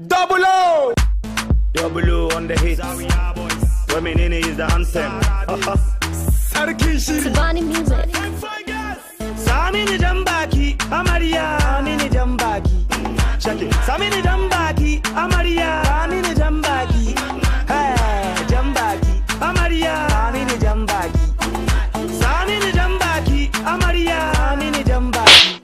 Double O! Double O on the hit. Women is the anthem. Sarki shiri. Savani music. Samini jambaki, Amaria, Amini jambaki. Check it. Samini jambaki, Amaria, Amini jambaki. Hey, jambaki, Amaria, Amini jambaki. Samini jambaki, Amaria, Amini jambaki.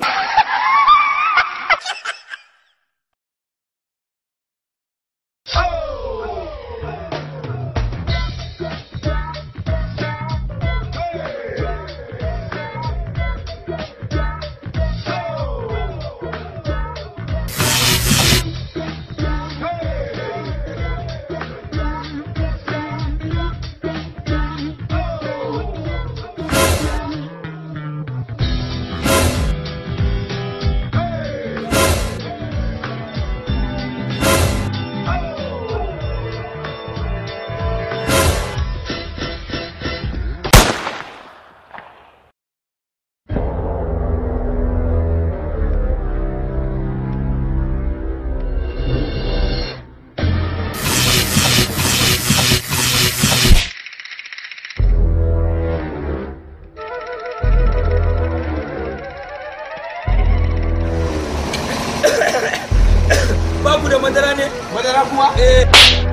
Babu da madara ne? Madara kuma? Eh.